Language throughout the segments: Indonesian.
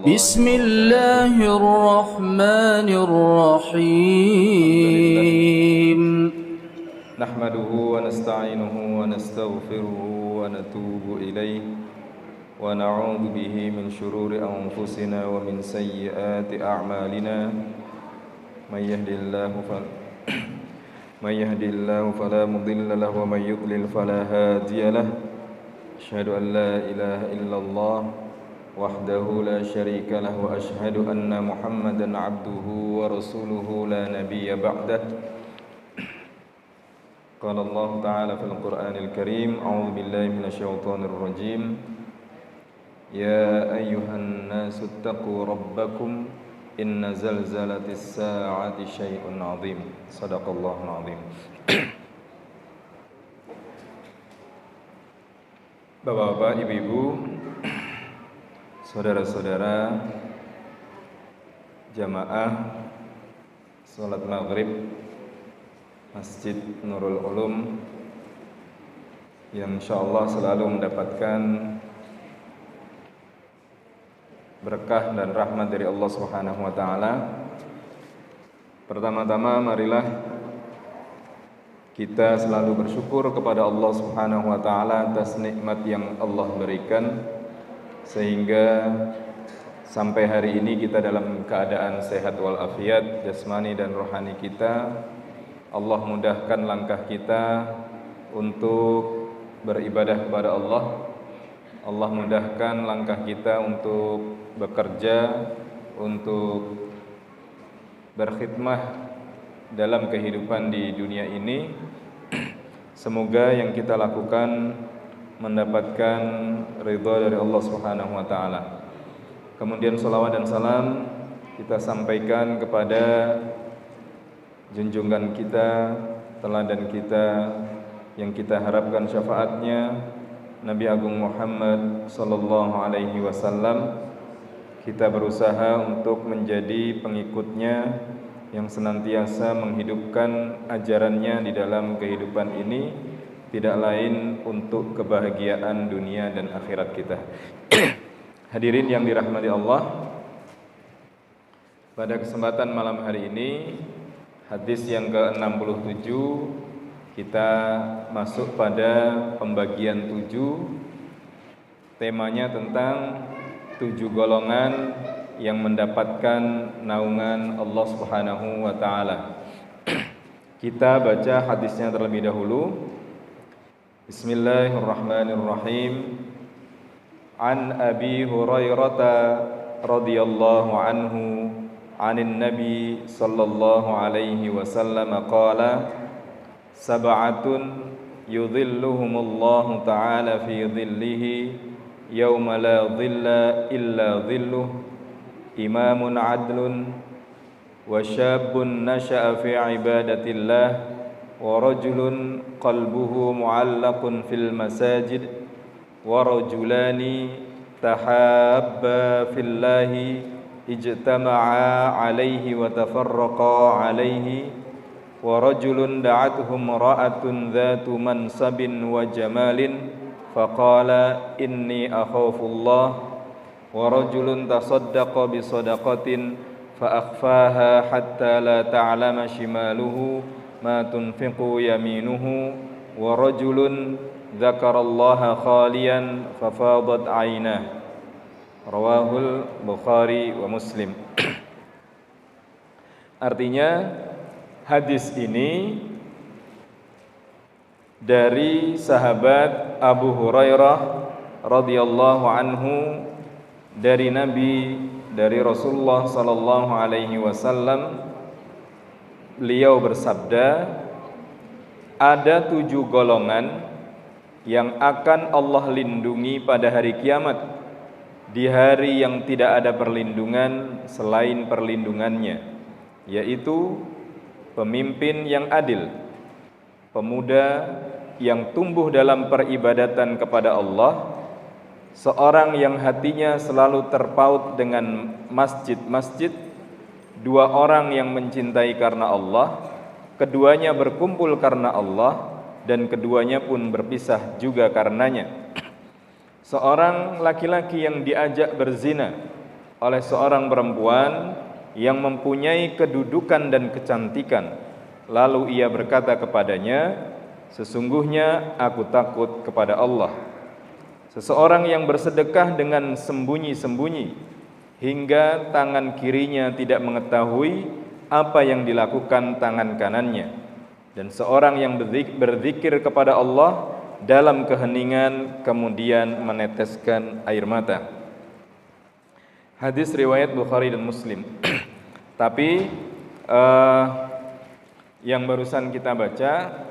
بسم الله الرحمن الرحيم نحمده ونستعينه ونستغفره ونتوب إليه ونعوذ به من شرور أنفسنا ومن سيئات أعمالنا من يهد الله فلا مضل له ومن يضلل فلا هادي له أشهد أن لا إله إلا الله وحده لا شريك له وأشهد أن محمدا عبده ورسوله لا نبي بعده قال الله تعالى في القرآن الكريم أعوذ بالله من الشيطان الرجيم يا أيها الناس اتقوا ربكم إن زلزلة الساعة شيء عظيم صدق الله العظيم. Bapak-bapak, ibu-ibu, saudara-saudara jamaah salat maghrib Masjid Nurul Ulum yang insyaallah selalu mendapatkan berkah dan rahmat dari Allah Subhanahu wa taala. Pertama-tama marilah kita selalu bersyukur kepada Allah Subhanahu wa taala atas nikmat yang Allah berikan sehingga sampai hari ini kita dalam keadaan sehat walafiat jasmani dan rohani kita. Allah mudahkan langkah kita untuk beribadah kepada Allah. Allah mudahkan langkah kita untuk bekerja, untuk berkhidmah dalam kehidupan di dunia ini. Semoga yang kita lakukan mendapatkan ridha dari Allah Subhanahu wa taala. Kemudian salawat dan salam kita sampaikan kepada junjungan kita, teladan kita yang kita harapkan syafaatnya, Nabi Agung Muhammad sallallahu alaihi wasallam. Kita berusaha untuk menjadi pengikutnya yang senantiasa menghidupkan ajarannya di dalam kehidupan ini, tidak lain untuk kebahagiaan dunia dan akhirat kita. Hadirin yang dirahmati Allah, pada kesempatan malam hari ini hadis yang ke-67 kita masuk pada pembagian 7. Temanya tentang 7 golongan yang mendapatkan naungan Allah Subhanahu wa taala. Kita baca hadisnya terlebih dahulu. Bismillahirrahmanirrahim. An Abi Hurairah radhiyallahu anhu 'anin Nabi sallallahu alaihi wasallam qala sab'atun yudhilluhumullahu ta'ala fi dhillihi yawma la dhilla illa dhilluh imamun adlun wa syabun nasha'a fi ibadatillah wa rajulun qalbuhu mu'allaqun fil masajid wa rajulani tahabba fillahi ijtama'a alaihi wa tafarraqa alaihi wa rajulun da'atuhum ra'atun dhatu mansabin wa jamalin faqala inni akhafullah wa rajulun tasaddaqa bi sadaqatin fa akhfaha hatta la ta'lama shimaluhu ma tunfiqu yaminuhu wa rajulun dzakarallaha khaliyan fa fadat 'ainah. Rawahul Bukhari wa Muslim. Artinya hadis ini dari sahabat Abu Hurairah radhiyallahu anhu dari Nabi, dari Rasulullah sallallahu alaihi wasallam. Beliau bersabda, ada 7 golongan yang akan Allah lindungi pada hari kiamat, di hari yang tidak ada perlindungan selain perlindungannya, yaitu pemimpin yang adil, pemuda yang tumbuh dalam peribadatan kepada Allah, seorang yang hatinya selalu terpaut dengan masjid-masjid, 2 orang yang mencintai karena Allah, keduanya berkumpul karena Allah dan keduanya pun berpisah juga karenanya. Seorang laki-laki yang diajak berzina oleh seorang perempuan yang mempunyai kedudukan dan kecantikan. Lalu ia berkata kepadanya, sesungguhnya aku takut kepada Allah. Seseorang yang bersedekah dengan sembunyi-sembunyi hingga tangan kirinya tidak mengetahui apa yang dilakukan tangan kanannya. Dan seorang yang berzikir kepada Allah dalam keheningan kemudian meneteskan air mata. Hadis riwayat Bukhari dan Muslim. Tapi yang barusan kita baca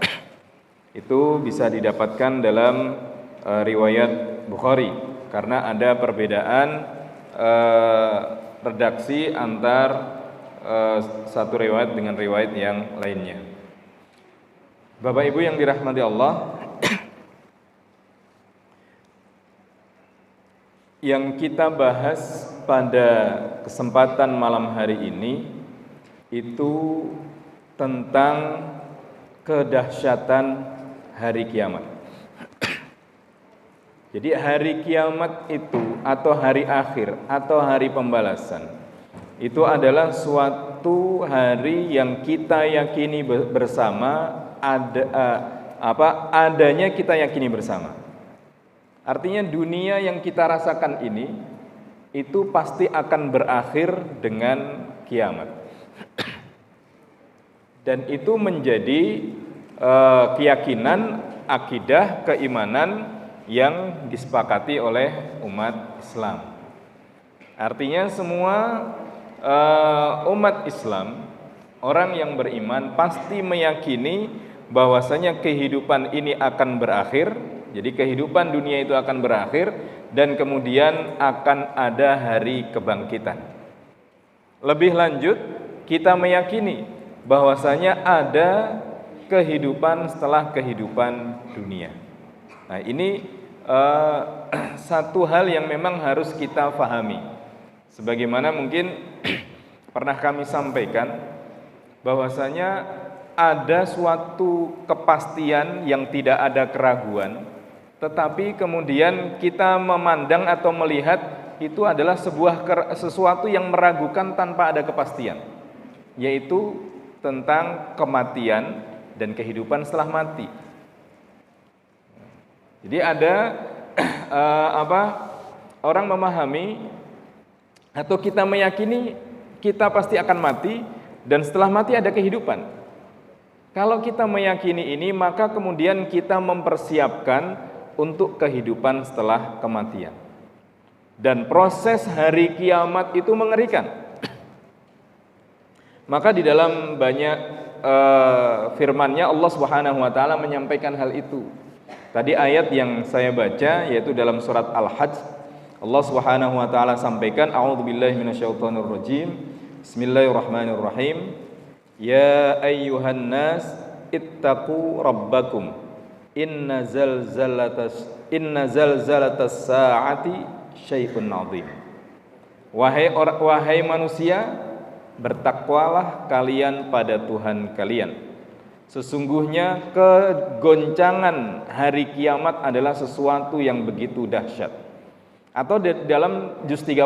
itu bisa didapatkan dalam riwayat Bukhari karena ada perbedaan redaksi antar satu riwayat dengan riwayat yang lainnya. Bapak Ibu yang dirahmati Allah, yang kita bahas pada kesempatan malam hari ini itu tentang kedahsyatan hari kiamat. Jadi hari kiamat itu atau hari akhir atau hari pembalasan itu adalah suatu hari yang kita yakini bersama, adanya kita yakini bersama. Artinya dunia yang kita rasakan ini itu pasti akan berakhir dengan kiamat. Dan itu menjadi keyakinan, akidah, keimanan yang disepakati oleh umat Islam. Artinya semua umat Islam, orang yang beriman pasti meyakini bahwasanya kehidupan ini akan berakhir. Jadi kehidupan dunia itu akan berakhir dan kemudian akan ada hari kebangkitan. Lebih lanjut, kita meyakini bahwasanya ada kehidupan setelah kehidupan dunia. Nah, ini satu hal yang memang harus kita pahami. Sebagaimana mungkin pernah kami sampaikan bahwasanya ada suatu kepastian yang tidak ada keraguan, tetapi kemudian kita memandang atau melihat itu adalah sesuatu yang meragukan tanpa ada kepastian, yaitu tentang kematian dan kehidupan setelah mati. Jadi ada orang memahami atau kita meyakini kita pasti akan mati dan setelah mati ada kehidupan. Kalau kita meyakini ini, maka kemudian kita mempersiapkan untuk kehidupan setelah kematian. Dan proses hari kiamat itu mengerikan. Maka di dalam banyak firman-Nya Allah Subhanahu wa taala menyampaikan hal itu. Tadi ayat yang saya baca yaitu dalam surat Al-Hajj, Allah Subhanahu wa taala sampaikan, a'udzubillahi minasyaitonir rajim. Bismillahirrahmanirrahim. Ya ayyuhan nas ittaqu rabbakum. Inna zalzalatas saa'ati syai'un 'adzim. Wahai manusia, bertakwalah kalian pada Tuhan kalian. Sesungguhnya kegoncangan hari kiamat adalah sesuatu yang begitu dahsyat. Atau dalam juz 30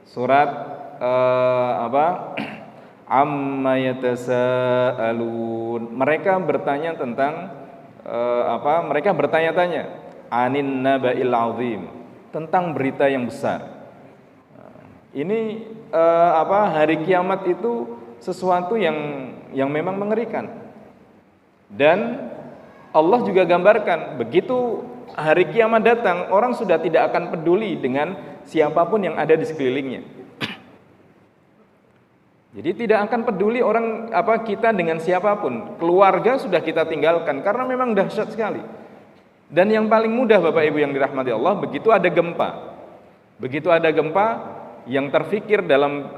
surat amma yatasaalun. Mereka bertanya tentang mereka bertanya-tanya anin naba'il azim, tentang berita yang besar. Ini hari kiamat itu sesuatu yang memang mengerikan. Dan Allah juga gambarkan begitu hari kiamat datang, orang sudah tidak akan peduli dengan siapapun yang ada di sekelilingnya. Jadi tidak akan peduli orang kita dengan siapapun. Keluarga sudah kita tinggalkan karena memang dahsyat sekali. Dan yang paling mudah Bapak Ibu yang dirahmati Allah, begitu ada gempa. Begitu ada gempa, yang terfikir dalam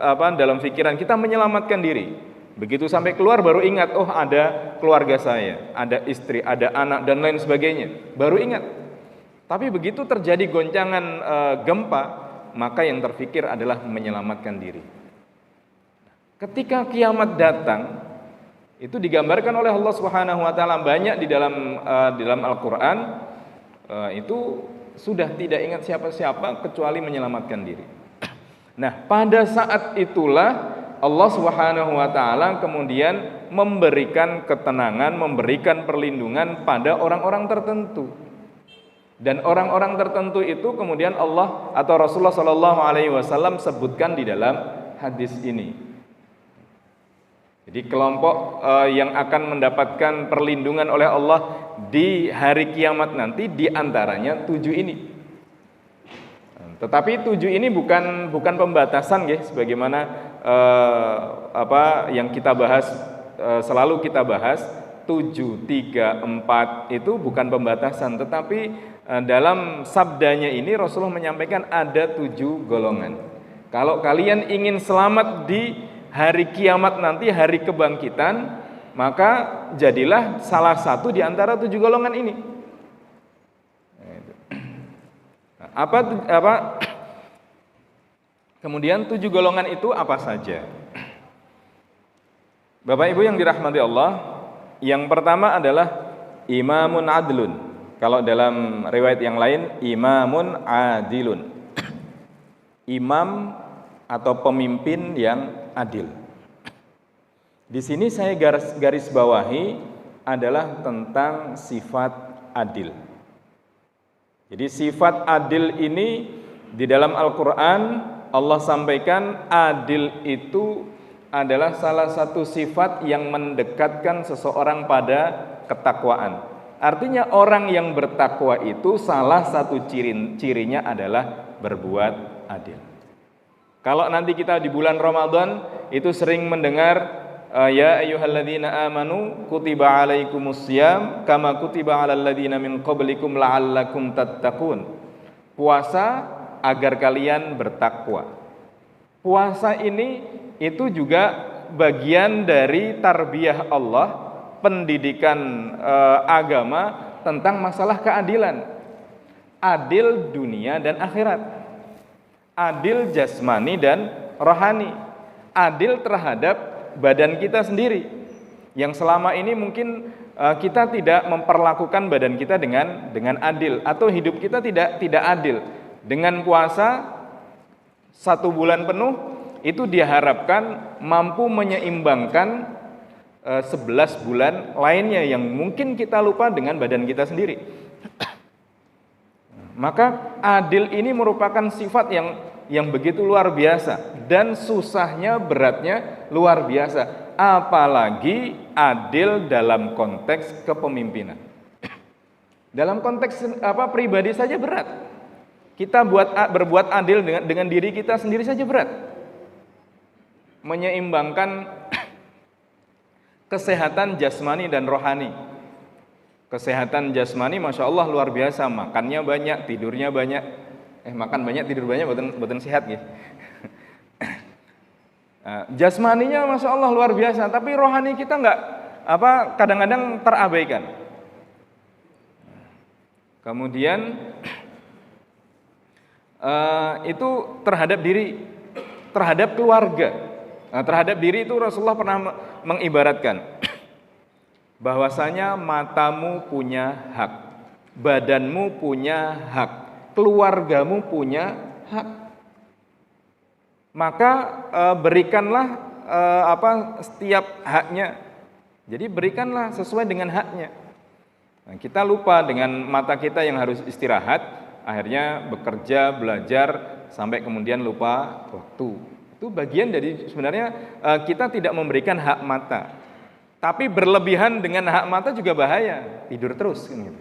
pikiran kita menyelamatkan diri. Begitu sampai keluar baru ingat, oh ada keluarga saya, ada istri, ada anak dan lain sebagainya. Baru ingat. Tapi begitu terjadi goncangan gempa, maka yang terfikir adalah menyelamatkan diri. Ketika kiamat datang, itu digambarkan oleh Allah Subhanahu wa taala banyak di dalam Al-Qur'an, itu sudah tidak ingat siapa-siapa kecuali menyelamatkan diri. Nah, pada saat itulah Allah Subhanahu wa taala kemudian memberikan ketenangan, memberikan perlindungan pada orang-orang tertentu. Dan orang-orang tertentu itu kemudian Allah atau Rasulullah Shallallahu alaihi wasallam sebutkan di dalam hadis ini. Jadi kelompok yang akan mendapatkan perlindungan oleh Allah di hari kiamat nanti diantaranya 7 ini. Tetapi 7 ini bukan pembatasan, ya, sebagaimana yang kita bahas, selalu kita bahas 7, 3, 4 itu bukan pembatasan, tetapi dalam sabdanya ini Rasulullah menyampaikan ada 7 golongan. Kalau kalian ingin selamat di hari kiamat nanti, hari kebangkitan, maka jadilah salah satu di antara 7 golongan ini. Kemudian 7 golongan itu apa saja? Bapak Ibu yang dirahmati Allah, yang pertama adalah imamun adlun. Kalau dalam riwayat yang lain imamun adilun. Imam atau pemimpin yang adil. Di sini saya garis bawahi adalah tentang sifat adil. Jadi sifat adil ini di dalam Al-Quran Allah sampaikan adil itu adalah salah satu sifat yang mendekatkan seseorang pada ketakwaan. Artinya orang yang bertakwa itu salah satu cirinya adalah berbuat adil. Kalau nanti kita di bulan Ramadan itu sering mendengar ya ayyuhalladzina amanu kutiba alaikumussyam kama kutiba alal ladzina min qablikum la'allakum tattaqun. Puasa agar kalian bertakwa. Puasa ini itu juga bagian dari tarbiyah Allah, pendidikan agama tentang masalah keadilan. Adil dunia dan akhirat. Adil jasmani dan rohani. Adil terhadap badan kita sendiri, yang selama ini mungkin kita tidak memperlakukan badan kita dengan adil, atau hidup kita tidak adil. Dengan puasa 1 bulan penuh itu diharapkan mampu menyeimbangkan 11 bulan lainnya yang mungkin kita lupa dengan badan kita sendiri. Maka adil ini merupakan sifat yang begitu luar biasa, dan susahnya, beratnya luar biasa, apalagi adil dalam konteks kepemimpinan. Dalam konteks pribadi saja berat. Kita berbuat adil dengan diri kita sendiri saja berat. Menyeimbangkan kesehatan jasmani dan rohani. Kesehatan jasmani Masya Allah luar biasa, makannya banyak, tidurnya banyak. Makan banyak, tidur banyak, boten sehat gitu. Jasmaninya Masya Allah luar biasa, tapi rohani kita kadang-kadang terabaikan. Kemudian itu terhadap diri, terhadap keluarga. Terhadap diri itu Rasulullah pernah mengibaratkan bahwasanya matamu punya hak, badanmu punya hak, keluargamu punya hak. Maka berikanlah setiap haknya. Jadi berikanlah sesuai dengan haknya. Nah, kita lupa dengan mata kita yang harus istirahat, akhirnya bekerja, belajar, sampai kemudian lupa waktu. Itu bagian dari sebenarnya kita tidak memberikan hak mata. Tapi berlebihan dengan hak mata juga bahaya, tidur terus gitu.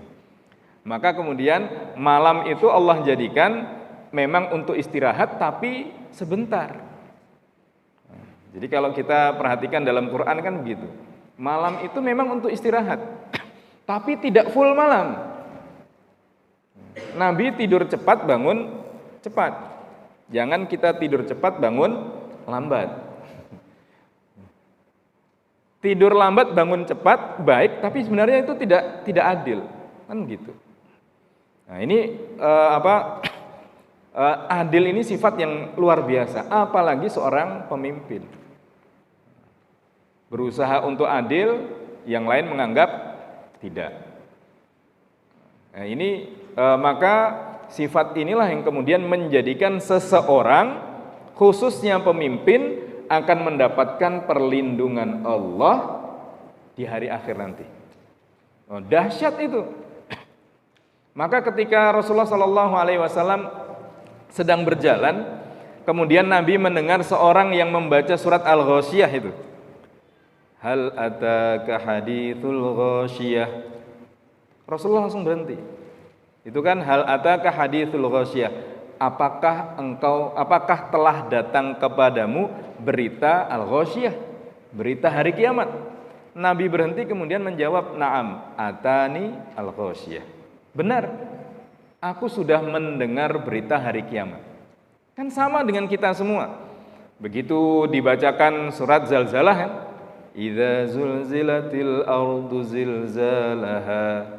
Maka kemudian malam itu Allah jadikan memang untuk istirahat, tapi sebentar. Jadi kalau kita perhatikan dalam Quran kan begitu. Malam itu memang untuk istirahat, tapi tidak full malam. Nabi tidur cepat, bangun cepat. Jangan kita tidur cepat, bangun lambat. Tidur lambat, bangun cepat, baik, tapi sebenarnya itu tidak adil, kan gitu. Nah ini adil ini sifat yang luar biasa, apalagi seorang pemimpin. Berusaha untuk adil, yang lain menganggap tidak. Nah ini maka sifat inilah yang kemudian menjadikan seseorang khususnya pemimpin akan mendapatkan perlindungan Allah di hari akhir nanti. Oh, dahsyat itu. Maka ketika Rasulullah Shallallahu Alaihi Wasallam sedang berjalan, kemudian Nabi mendengar seorang yang membaca surat Al-Ghasyiyah itu. Hal ataka hadithul ghasyiyah. Rasulullah langsung berhenti. Itu kan hal ataka hadithul ghasyiyah. Apakah telah datang kepadamu berita Al-Ghasyiyah, berita hari kiamat? Nabi berhenti kemudian menjawab, "Na'am, atani Al-Ghasyiyah." Benar, aku sudah mendengar berita hari kiamat. Kan sama dengan kita semua. Begitu dibacakan surat Zalzalah kan, idza zulzilatil ardu zilzalaha.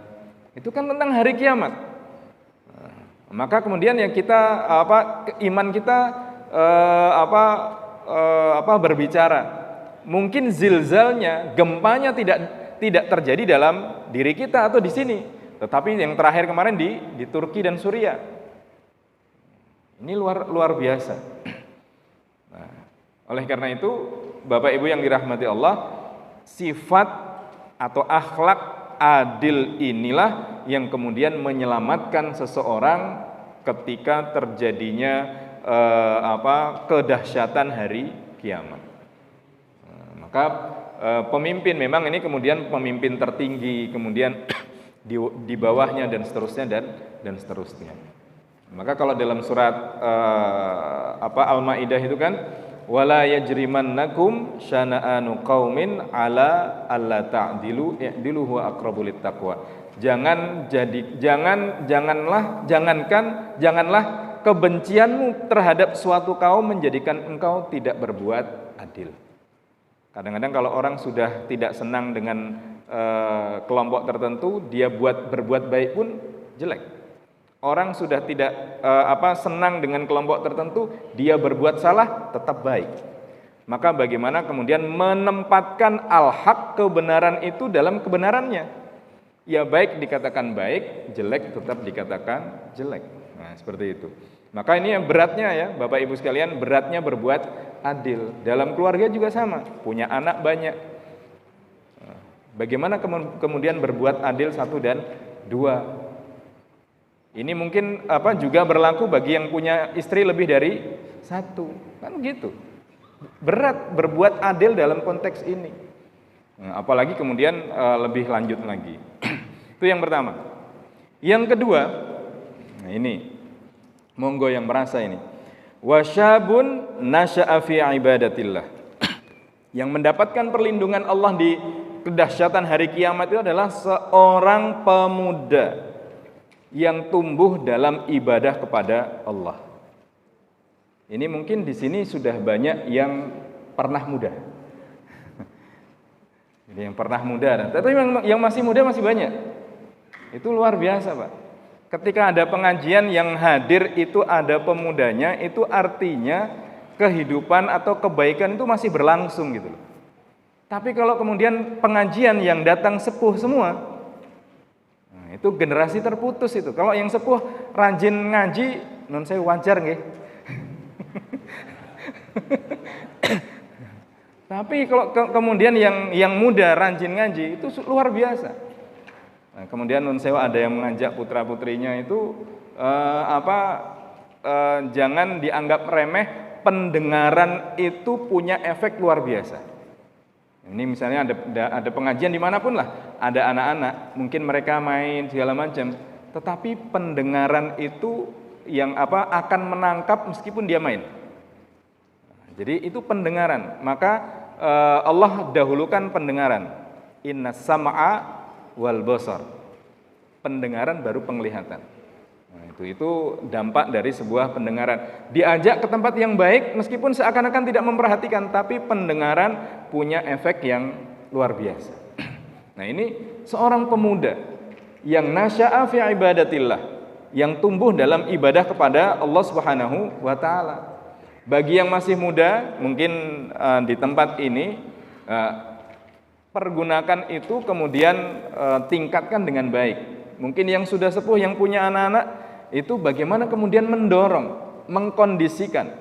Itu kan tentang hari kiamat. Maka kemudian yang kita iman kita berbicara. Mungkin zilzalnya, gempanya tidak terjadi dalam diri kita atau di sini. Tetapi yang terakhir kemarin di Turki dan Suriah. Ini luar biasa. Nah, oleh karena itu, Bapak Ibu yang dirahmati Allah, sifat atau akhlak adil inilah yang kemudian menyelamatkan seseorang ketika terjadinya kedahsyatan hari kiamat. Maka pemimpin memang ini kemudian pemimpin tertinggi, kemudian di bawahnya dan seterusnya dan seterusnya. Maka kalau dalam surat Al-Maidah itu kan, wala yajrimannakum syana'anu qaumin ala alla ta'dilu i'dilu huwa aqrabu littaqwa. Janganlah kebencianmu terhadap suatu kaum menjadikan engkau tidak berbuat adil. Kadang-kadang kalau orang sudah tidak senang dengan kelompok tertentu, dia berbuat baik pun jelek. Orang sudah tidak senang dengan kelompok tertentu, dia berbuat salah tetap baik. Maka bagaimana kemudian menempatkan al-haq, kebenaran itu dalam kebenarannya. Ya baik dikatakan baik, jelek tetap dikatakan jelek. Nah, seperti itu. Maka ini yang beratnya ya, Bapak Ibu sekalian, beratnya berbuat adil. Dalam keluarga juga sama, punya anak banyak. Bagaimana kemudian berbuat adil 1 dan 2? Ini mungkin juga berlaku bagi yang punya istri lebih dari 1, kan gitu. Berat berbuat adil dalam konteks ini. Nah, apalagi kemudian lebih lanjut lagi. Itu yang pertama. Yang kedua, nah ini, monggo yang merasa ini. Wasyabun nasya'a fi ibadatillah. Yang mendapatkan perlindungan Allah di kedahsyatan hari kiamat itu adalah seorang pemuda yang tumbuh dalam ibadah kepada Allah. Ini mungkin di sini sudah banyak yang pernah muda. Jadi yang pernah muda, tapi yang masih muda masih banyak. Itu luar biasa, Pak. Ketika ada pengajian yang hadir itu ada pemudanya, itu artinya kehidupan atau kebaikan itu masih berlangsung gitu loh. Tapi kalau kemudian pengajian yang datang sepuh semua, nah itu generasi terputus itu. Kalau yang sepuh rajin ngaji, non saya wajar nggih. Tapi kalau kemudian yang muda rajin ngaji itu luar biasa. Nah, kemudian nun sewa ada yang mengajak putra putrinya itu jangan dianggap remeh. Pendengaran itu punya efek luar biasa. Ini misalnya ada pengajian dimanapun lah, ada anak-anak, mungkin mereka main segala macam, tetapi pendengaran itu yang akan menangkap meskipun dia main. Jadi itu pendengaran. Maka Allah dahulukan pendengaran. Inna sam'a wal basar. Pendengaran baru penglihatan. Nah, itu dampak dari sebuah pendengaran. Diajak ke tempat yang baik meskipun seakan-akan tidak memperhatikan, tapi pendengaran punya efek yang luar biasa. Nah, ini seorang pemuda yang nasya'a fi ibadatillah, yang tumbuh dalam ibadah kepada Allah Subhanahu wa taala. Bagi yang masih muda, mungkin di tempat ini pergunakan itu kemudian tingkatkan dengan baik. Mungkin yang sudah sepuh, yang punya anak-anak, itu bagaimana kemudian mendorong, mengkondisikan,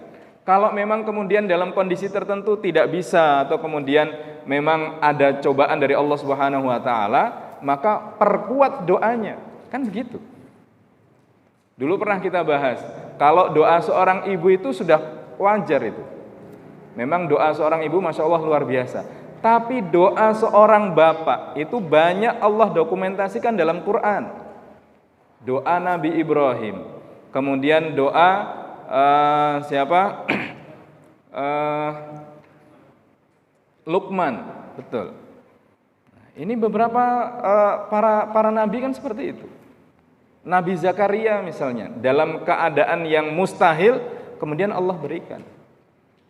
Kalau memang kemudian dalam kondisi tertentu tidak bisa atau kemudian memang ada cobaan dari Allah Subhanahu wa taala, maka perkuat doanya. Kan begitu. Dulu pernah kita bahas, kalau doa seorang ibu itu sudah wajar itu. Memang doa seorang ibu Masya Allah luar biasa. Tapi doa seorang bapak itu banyak Allah dokumentasikan dalam Quran. Doa Nabi Ibrahim, kemudian doa siapa? Luqman, betul. Ini beberapa para nabi kan seperti itu. Nabi Zakaria misalnya, dalam keadaan yang mustahil, kemudian Allah berikan.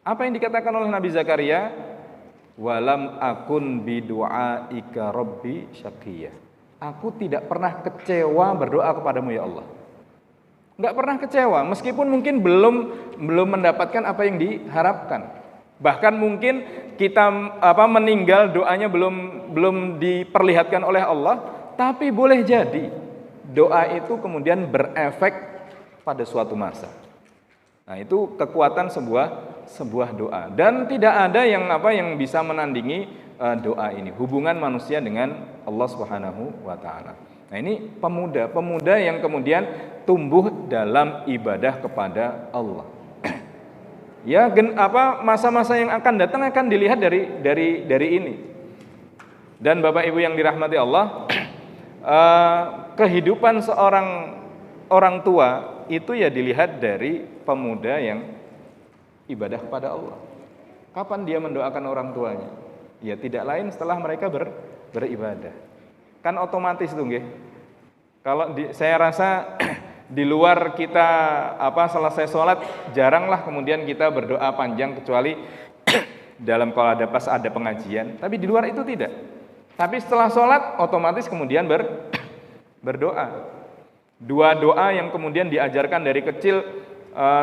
Apa yang dikatakan oleh Nabi Zakaria? Walam akun bidu'aika rabbi syaqiyya. Aku tidak pernah kecewa berdoa kepadamu ya Allah. Enggak pernah kecewa, meskipun mungkin belum mendapatkan apa yang diharapkan. Bahkan mungkin kita meninggal doanya belum diperlihatkan oleh Allah, tapi boleh jadi doa itu kemudian berefek pada suatu masa. Nah, itu kekuatan sebuah doa, dan tidak ada yang bisa menandingi doa ini, hubungan manusia dengan Allah Subhanahu wa taala. Nah, ini pemuda yang kemudian tumbuh dalam ibadah kepada Allah. Ya, masa-masa yang akan datang akan dilihat dari ini. Dan Bapak Ibu yang dirahmati Allah, kehidupan seorang orang tua itu ya dilihat dari pemuda yang ibadah kepada Allah. Kapan dia mendoakan orang tuanya? Ya tidak lain setelah mereka beribadah. Kan otomatis tuh nggih. Kalau saya rasa di luar kita selesai sholat jaranglah kemudian kita berdoa panjang kecuali dalam kalau ada pengajian. Tapi di luar itu tidak. Tapi setelah sholat otomatis kemudian berdoa. Dua doa yang kemudian diajarkan dari kecil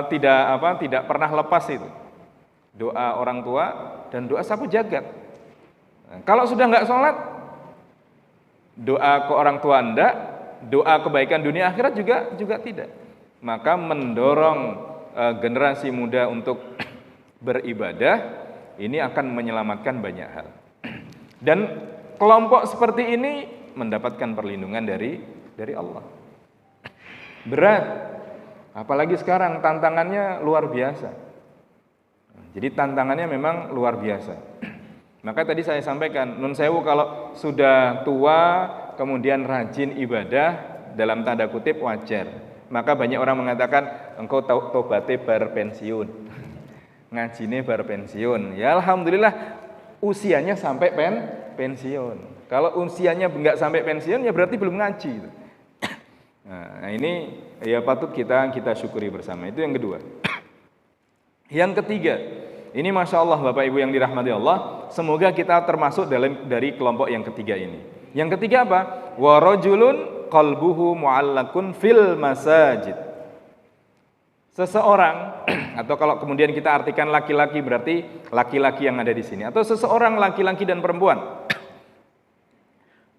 tidak pernah lepas itu. Doa orang tua dan doa sapu jagat. Nah, kalau sudah nggak sholat, doa ke orang tua enggak, doa kebaikan dunia akhirat juga tidak. Maka mendorong generasi muda untuk beribadah ini akan menyelamatkan banyak hal. Dan kelompok seperti ini mendapatkan perlindungan dari Allah. Berat, apalagi sekarang tantangannya luar biasa. Jadi tantangannya memang luar biasa. Maka tadi saya sampaikan, nun sewu kalau sudah tua kemudian rajin ibadah dalam tanda kutip wajar. Maka banyak orang mengatakan engkau tobaté bar pensiun. Ngajine bar pensiun. Ya alhamdulillah usianya sampai pensiun. Kalau usianya enggak sampai pensiun ya berarti belum ngaji. Nah, ini ya patut kita syukuri bersama. Itu yang kedua. Yang ketiga, ini Masya Allah Bapak Ibu yang dirahmati Allah, semoga kita termasuk dari kelompok yang ketiga ini. Yang ketiga apa? Wa rajulun qalbuhu mu'allakun fil masajid. Seseorang atau kalau kemudian kita artikan laki-laki berarti laki-laki yang ada di sini, atau seseorang laki-laki dan perempuan.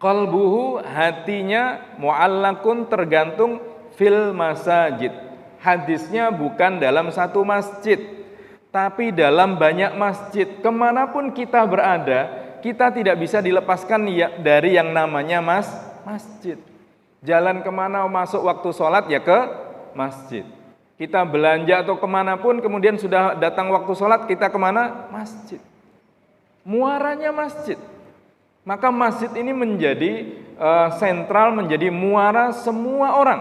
Qalbuhu, hatinya, mu'allakun, tergantung, fil masajid. Hadisnya bukan dalam satu masjid, tapi dalam banyak masjid. Kemanapun kita berada, kita tidak bisa dilepaskan dari yang namanya masjid. Jalan kemana masuk waktu sholat ya ke masjid. Kita belanja atau kemanapun kemudian sudah datang waktu sholat, kita kemana? Masjid. Muaranya masjid. Maka masjid ini menjadi sentral, menjadi muara semua orang.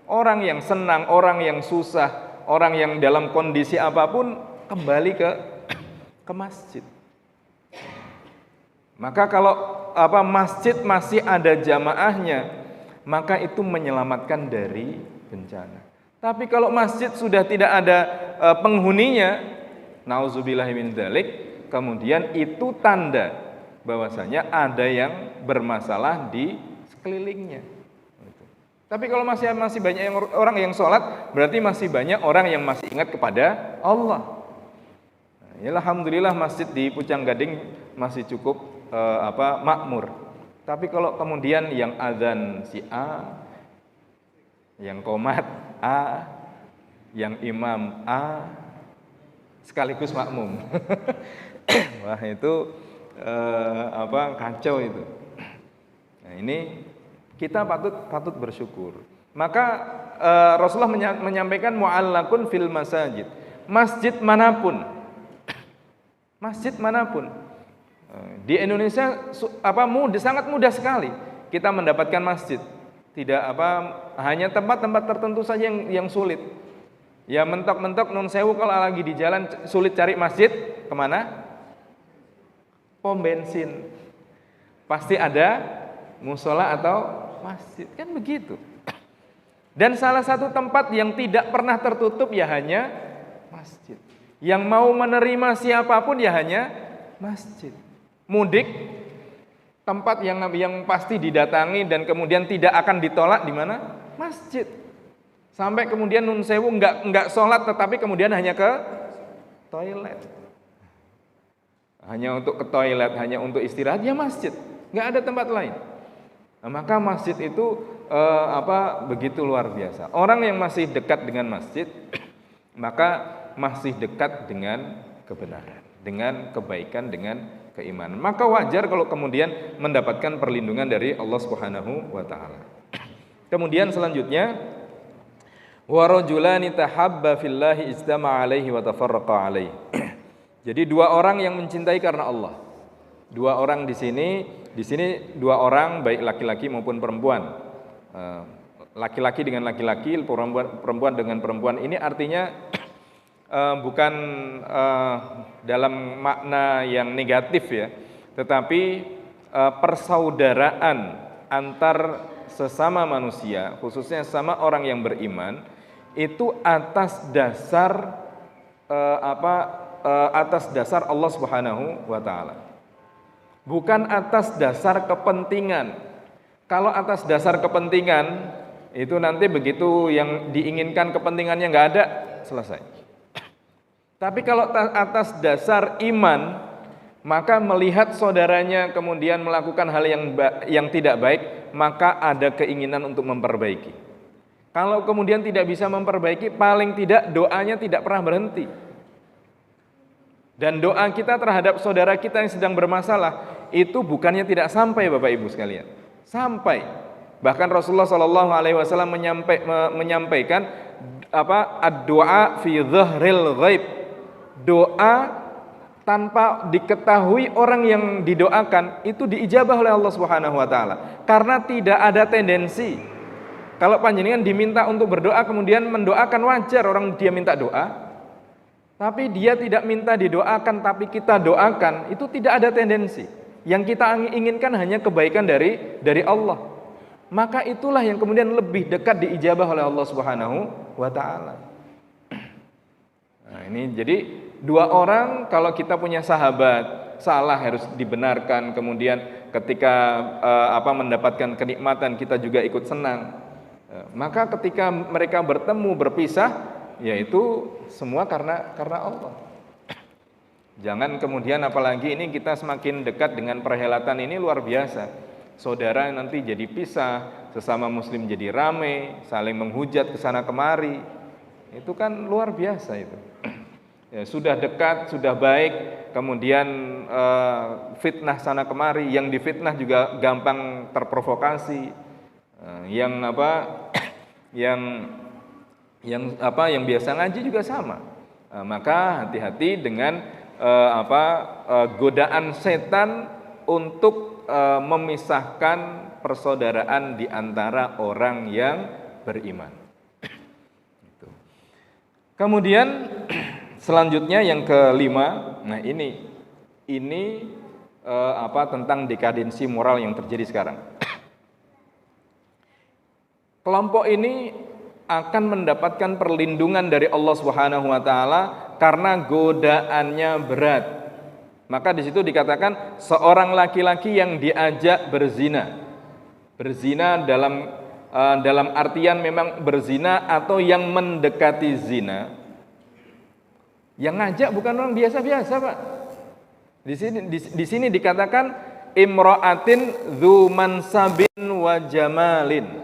Orang yang senang, orang yang susah, orang yang dalam kondisi apapun kembali ke masjid. Maka kalau masjid masih ada jamaahnya, maka itu menyelamatkan dari bencana. Tapi kalau masjid sudah tidak ada penghuninya, nauzubillahi min dzalik, kemudian itu tanda bahwasanya ada yang bermasalah di sekelilingnya. Tapi kalau masih banyak orang yang sholat, berarti masih banyak orang yang masih ingat kepada Allah. Ya, alhamdulillah masjid di Pucang Gading masih cukup makmur. Tapi kalau kemudian yang azan si A, yang qomat A, yang imam A, sekaligus makmum. Wah, itu kacau itu. Nah, ini kita patut bersyukur. Maka Rasulullah menyampaikan mu'allaqun fil masajid. Masjid manapun. Di Indonesia sangat mudah sekali kita mendapatkan masjid. Tidak hanya tempat-tempat tertentu saja yang sulit. Ya mentok-mentok nun sewu kalau lagi di jalan sulit cari masjid, kemana? Pom bensin. Pasti ada musola atau masjid, kan begitu. Dan salah satu tempat yang tidak pernah tertutup ya hanya masjid. Yang mau menerima siapapun ya hanya masjid. Mudik, tempat yang pasti didatangi dan kemudian tidak akan ditolak di mana? Masjid. Sampai kemudian nun sewu enggak sholat tetapi kemudian hanya ke toilet. Hanya untuk ke toilet, hanya untuk istirahat ya masjid. Enggak ada tempat lain. Nah, maka masjid itu begitu luar biasa. Orang yang masih dekat dengan masjid maka masih dekat dengan kebenaran, dengan kebaikan, dengan keimanan. Maka wajar kalau kemudian mendapatkan perlindungan dari Allah Subhanahu wa taala. Kemudian selanjutnya wa rajulani tahabba fillahi ijtama'a alaihi wa tafarraqa alaihi. Jadi dua orang yang mencintai karena Allah. Dua orang di sini dua orang baik laki-laki maupun perempuan. Laki-laki dengan laki-laki, perempuan dengan perempuan. Ini artinya bukan dalam makna yang negatif ya, tetapi persaudaraan antar sesama manusia, khususnya sama orang yang beriman, itu atas dasar atas dasar Allah Subhanahu wa taala. Bukan atas dasar kepentingan. Kalau atas dasar kepentingan itu nanti begitu yang diinginkan kepentingannya nggak ada, selesai. Tapi kalau atas dasar iman, maka melihat saudaranya kemudian melakukan hal yang tidak baik, maka ada keinginan untuk memperbaiki. Kalau kemudian tidak bisa memperbaiki, paling tidak doanya tidak pernah berhenti. Dan doa kita terhadap saudara kita yang sedang bermasalah itu bukannya tidak sampai, Bapak Ibu sekalian, sampai. Bahkan Rasulullah SAW menyampaikan ad-doa fi dhahril ghaib, doa tanpa diketahui orang yang didoakan itu diijabah oleh Allah Subhanahu wa taala, karena tidak ada tendensi. Kalau panjenengan diminta untuk berdoa kemudian mendoakan, wajar orang dia minta doa. Tapi dia tidak minta didoakan tapi kita doakan, itu tidak ada tendensi. Yang kita inginkan hanya kebaikan dari Allah. Maka itulah yang kemudian lebih dekat diijabah oleh Allah Subhanahu wa taala. Nah, ini jadi dua orang, kalau kita punya sahabat salah harus dibenarkan, kemudian ketika mendapatkan kenikmatan kita juga ikut senang. Maka ketika mereka bertemu berpisah, yaitu semua karena Allah. Jangan kemudian apalagi ini kita semakin dekat dengan perhelatan ini luar biasa. Saudara nanti jadi pisah, sesama muslim jadi rame, saling menghujat ke sana kemari. Itu kan luar biasa itu. Ya, sudah dekat, sudah baik, kemudian fitnah sana kemari, yang difitnah juga gampang terprovokasi. Yang biasa ngaji juga sama. Maka hati-hati dengan godaan setan untuk memisahkan persaudaraan di antara orang yang beriman. Kemudian selanjutnya yang kelima, nah ini tentang dekadensi moral yang terjadi sekarang. Kelompok ini akan mendapatkan perlindungan dari Allah Subhanahu wa taala karena godaannya berat. Maka di situ dikatakan seorang laki-laki yang diajak berzina. Berzina dalam artian memang berzina atau yang mendekati zina. Yang ngajak bukan orang biasa-biasa, Pak. Di sini dikatakan imra'atin dzu mansabin wa jamalin.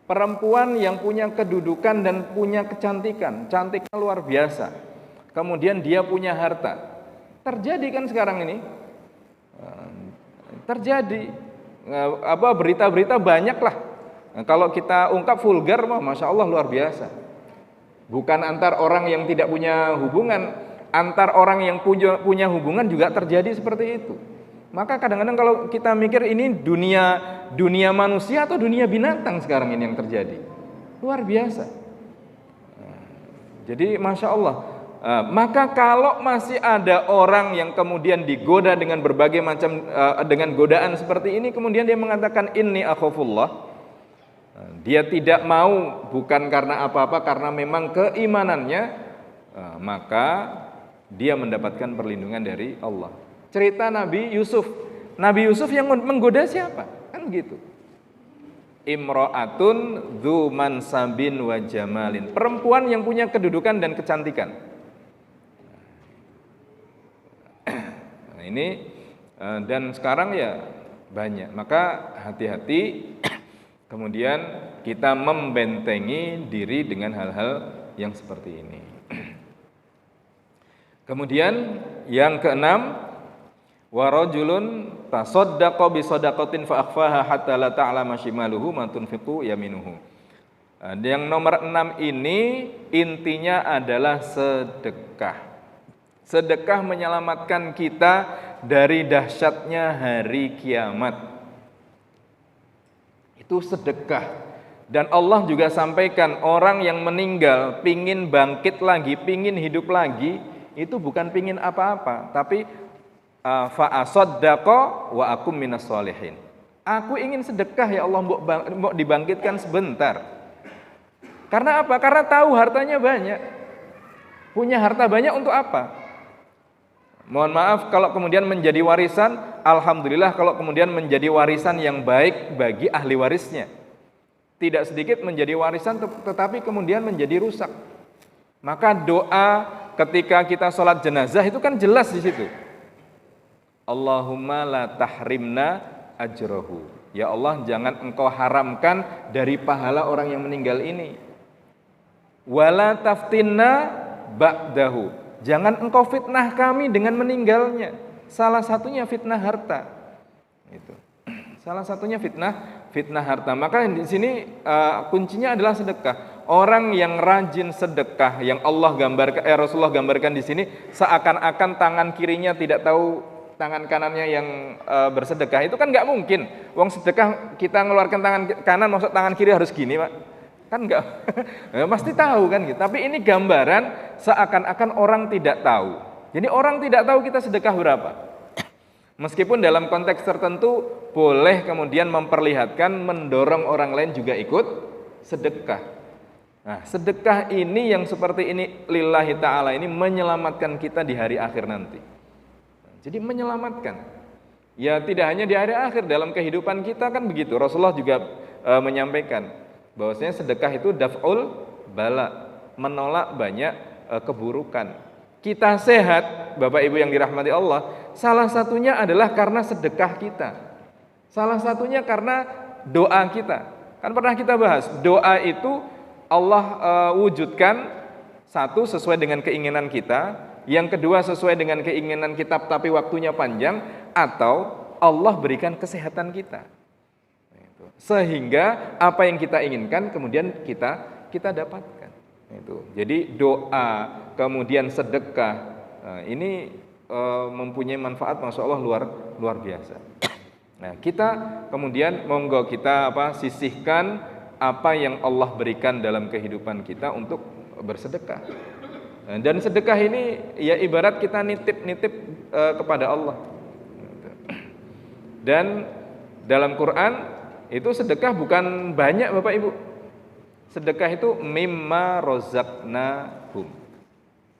Perempuan yang punya kedudukan dan punya kecantikan, cantiknya luar biasa. kemudian dia punya harta. Terjadi kan sekarang ini? Terjadi. Berita-berita banyak lah. Kalau kita ungkap vulgar, Masya Allah luar biasa. Bukan antar orang yang tidak punya hubungan, antar orang yang punya hubungan juga terjadi seperti itu. Maka kadang-kadang kalau kita mikir ini dunia manusia atau dunia binatang sekarang ini yang terjadi, luar biasa. Jadi Masya Allah. Maka kalau masih ada orang yang kemudian digoda dengan berbagai macam dengan godaan seperti ini, kemudian dia mengatakan inni akhafullah, dia tidak mau bukan karena apa-apa, karena memang keimanannya, maka dia mendapatkan perlindungan dari Allah. Cerita Nabi Yusuf yang menggoda siapa? Kan gitu. Imra'atun dzu mansabin wa jamalin, perempuan yang punya kedudukan dan kecantikan. Nah, ini dan sekarang ya banyak. Maka hati-hati kemudian kita membentengi diri dengan hal-hal yang seperti ini. Kemudian yang keenam, wa rajulun tasaddaqa bi shadaqatin fa akhfaha hatta la ta'lama shimaluhu ma tunfiqu yaminuhu. Yang nomor 6 ini intinya adalah sedekah. Sedekah menyelamatkan kita dari dahsyatnya hari kiamat. Itu sedekah. Dan Allah juga sampaikan orang yang meninggal pingin bangkit lagi, pingin hidup lagi, itu bukan pingin apa-apa, tapi fa'asaddaqa wa akum minas sholihin. Aku ingin sedekah ya Allah, mau dibangkitkan sebentar. Karena apa? Karena tahu hartanya banyak. Punya harta banyak untuk apa? Mohon maaf kalau kemudian menjadi warisan, alhamdulillah kalau kemudian menjadi warisan yang baik bagi ahli warisnya. Tidak sedikit menjadi warisan tetapi kemudian menjadi rusak. Maka doa ketika kita sholat jenazah itu kan jelas di situ. Allahumma la tahrimna ajrohu. Ya Allah, jangan engkau haramkan dari pahala orang yang meninggal ini. Wala taftinna ba'dahu. Jangan engkau fitnah kami dengan meninggalnya. Salah satunya fitnah harta. Itu. Salah satunya fitnah harta. Maka di sini kuncinya adalah sedekah. Orang yang rajin sedekah, yang Allah gambarkan, Rasulullah gambarkan di sini, seakan-akan tangan kirinya tidak tahu tangan kanannya yang bersedekah. Itu kan nggak mungkin. Wong sedekah kita ngeluarkan tangan kanan, maksud tangan kiri harus gini, Pak. Kan enggak, pasti tahu kan gitu. Tapi ini gambaran seakan-akan orang tidak tahu. Jadi orang tidak tahu kita sedekah berapa. Meskipun dalam konteks tertentu boleh kemudian memperlihatkan, mendorong orang lain juga ikut sedekah. Nah, sedekah ini yang seperti ini lillahi ta'ala ini menyelamatkan kita di hari akhir nanti. Jadi menyelamatkan. Ya tidak hanya di hari akhir, dalam kehidupan kita kan begitu. Rasulullah juga menyampaikan bahwasanya sedekah itu daf'ul bala, menolak banyak keburukan. Kita sehat, Bapak Ibu yang dirahmati Allah, salah satunya adalah karena sedekah kita. Salah satunya karena doa kita. Kan pernah kita bahas, doa itu Allah wujudkan, satu sesuai dengan keinginan kita, yang kedua sesuai dengan keinginan kita tapi waktunya panjang, atau Allah berikan kesehatan kita. Sehingga apa yang kita inginkan kemudian kita dapatkan. Itu. Jadi doa kemudian sedekah ini mempunyai manfaat Masya Allah luar biasa. Nah kita kemudian monggo kita sisihkan apa yang Allah berikan dalam kehidupan kita untuk bersedekah. Dan sedekah ini ya ibarat kita nitip kepada Allah. Dan dalam Quran itu sedekah bukan banyak Bapak Ibu. Sedekah itu mimma rozaqnahum.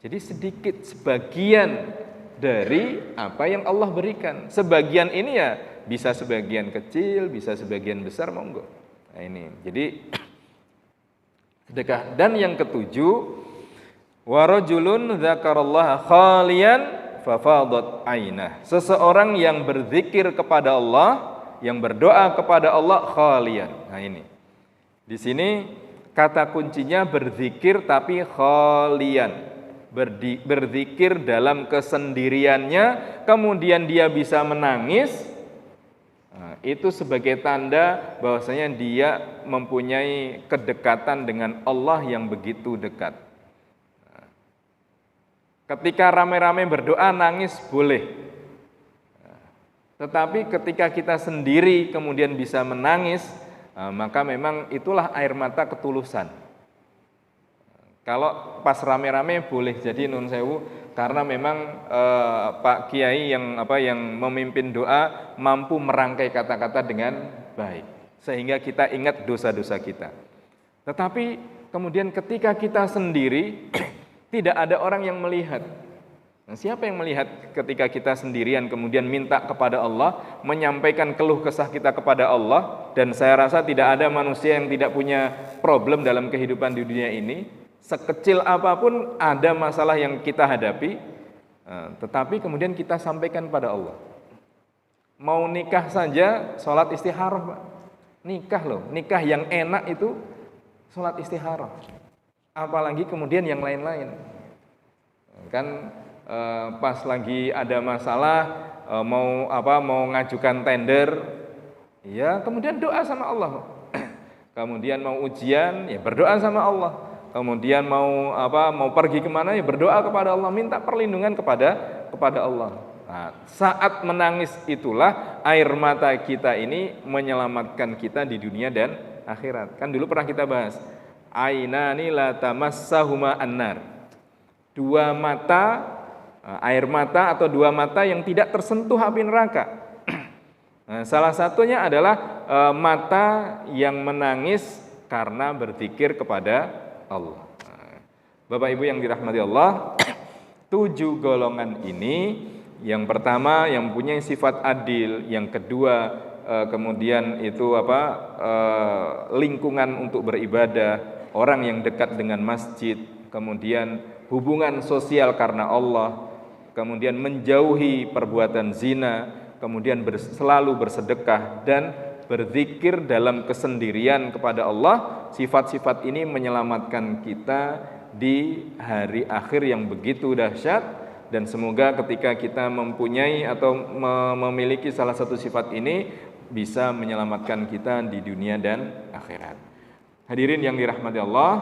Jadi sedikit, sebagian dari apa yang Allah berikan. Sebagian ini ya bisa sebagian kecil, bisa sebagian besar, monggo. Nah ini, jadi sedekah. Dan yang ketujuh, wa rajulun dzakarallaha khalian fafadat ainah. Seseorang yang berzikir kepada Allah, yang berdoa kepada Allah khalian. Nah ini. Di sini kata kuncinya berzikir tapi khalian. berzikir dalam kesendiriannya, kemudian dia bisa menangis, itu sebagai tanda bahwasanya dia mempunyai kedekatan dengan Allah yang begitu dekat. Ketika rame-rame berdoa nangis boleh, tetapi ketika kita sendiri kemudian bisa menangis, maka memang itulah air mata ketulusan. Kalau pas rame-rame boleh jadi nun sewu, karena memang Pak Kiai yang memimpin doa mampu merangkai kata-kata dengan baik, sehingga kita ingat dosa-dosa kita. Tetapi kemudian ketika kita sendiri tidak ada orang yang melihat. Nah, siapa yang melihat ketika kita sendirian kemudian minta kepada Allah, menyampaikan keluh kesah kita kepada Allah? Dan saya rasa tidak ada manusia yang tidak punya problem dalam kehidupan di dunia ini. Sekecil apapun ada masalah yang kita hadapi, tetapi kemudian kita sampaikan pada Allah. Mau nikah saja sholat istikharah, Pak. Nikah loh, nikah yang enak itu sholat istikharah. Apalagi kemudian yang lain-lain. Kan pas lagi ada masalah, mau ngajukan tender, ya kemudian doa sama Allah. Kemudian mau ujian, ya berdoa sama Allah. Kemudian mau pergi kemana, ya berdoa kepada Allah, minta perlindungan kepada Allah. Nah, saat menangis itulah air mata kita ini menyelamatkan kita di dunia dan akhirat. Kan dulu pernah kita bahas, ainani la tamassahuma annar. Dua mata, air mata atau dua mata yang tidak tersentuh api neraka. Nah, salah satunya adalah mata yang menangis karena berzikir kepada Allah. Bapak Ibu yang dirahmati Allah, 7 golongan ini, yang pertama yang punya sifat adil, yang kedua kemudian itu lingkungan untuk beribadah, orang yang dekat dengan masjid, kemudian hubungan sosial karena Allah, kemudian menjauhi perbuatan zina, kemudian selalu bersedekah dan berzikir dalam kesendirian kepada Allah. Sifat-sifat ini menyelamatkan kita di hari akhir yang begitu dahsyat, dan semoga ketika kita mempunyai atau memiliki salah satu sifat ini bisa menyelamatkan kita di dunia dan akhirat. Hadirin yang dirahmati Allah,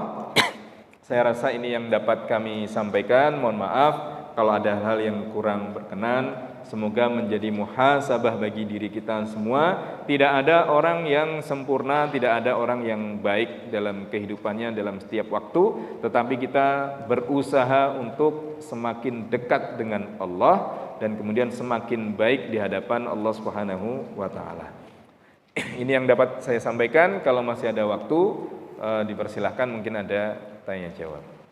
saya rasa ini yang dapat kami sampaikan. Mohon maaf kalau ada hal yang kurang berkenan. Semoga menjadi muhasabah bagi diri kita semua. Tidak ada orang yang sempurna, tidak ada orang yang baik dalam kehidupannya dalam setiap waktu, tetapi kita berusaha untuk semakin dekat dengan Allah dan kemudian semakin baik di hadapan Allah Subhanahu wa taala. Ini yang dapat saya sampaikan. Kalau masih ada waktu, dipersilahkan, mungkin ada tanya jawab.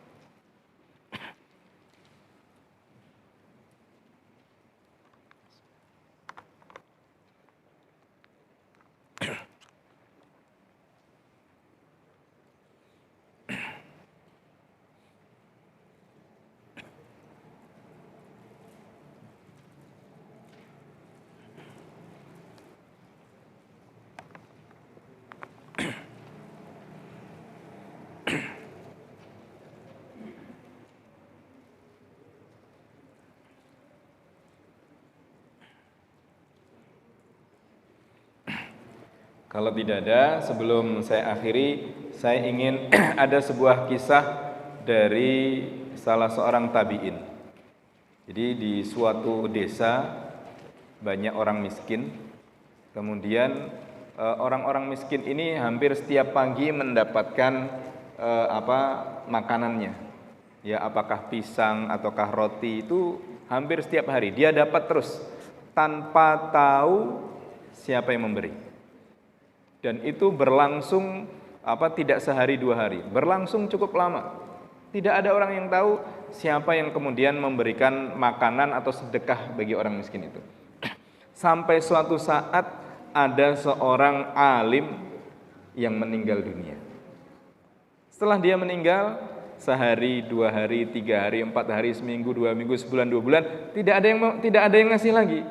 Kalau tidak ada, sebelum saya akhiri, saya ingin ada sebuah kisah dari salah seorang tabi'in. Jadi di suatu desa banyak orang miskin. Kemudian orang-orang miskin ini hampir setiap pagi mendapatkan makanannya. Ya, apakah pisang ataukah roti, itu hampir setiap hari dia dapat terus tanpa tahu siapa yang memberi. Dan itu berlangsung tidak sehari dua hari, berlangsung cukup lama. Tidak ada orang yang tahu siapa yang kemudian memberikan makanan atau sedekah bagi orang miskin itu. Sampai suatu saat ada seorang alim yang meninggal dunia. Setelah dia meninggal, sehari, 2 hari, 3 hari, 4 hari, seminggu, 2 minggu, sebulan, 2 bulan, tidak ada yang ngasih lagi.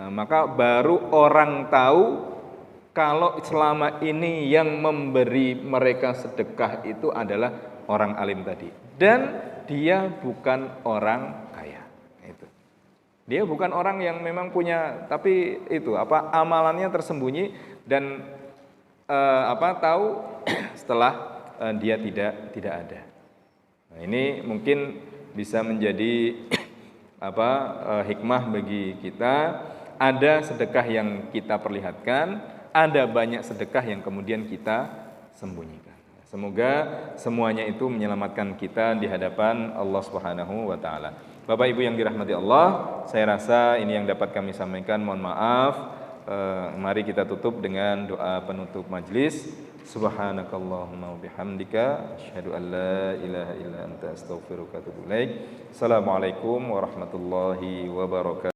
Maka baru orang tahu kalau selama ini yang memberi mereka sedekah itu adalah orang alim tadi. Dan dia bukan orang kaya. Itu. Dia bukan orang yang memang punya, tapi itu amalannya tersembunyi dan tahu setelah dia tidak ada. Nah, ini mungkin bisa menjadi hikmah bagi kita. Ada sedekah yang kita perlihatkan, ada banyak sedekah yang kemudian kita sembunyikan. Semoga semuanya itu menyelamatkan kita di hadapan Allah Subhanahu wa taala. Bapak Ibu yang dirahmati Allah, saya rasa ini yang dapat kami sampaikan. Mohon maaf. Mari kita tutup dengan doa penutup majelis. Subhanakallahumma wa bihamdika asyhadu an la ilaha illa anta astaghfiruka wa atubu ilaik. Assalamualaikum warahmatullahi wabarakatuh.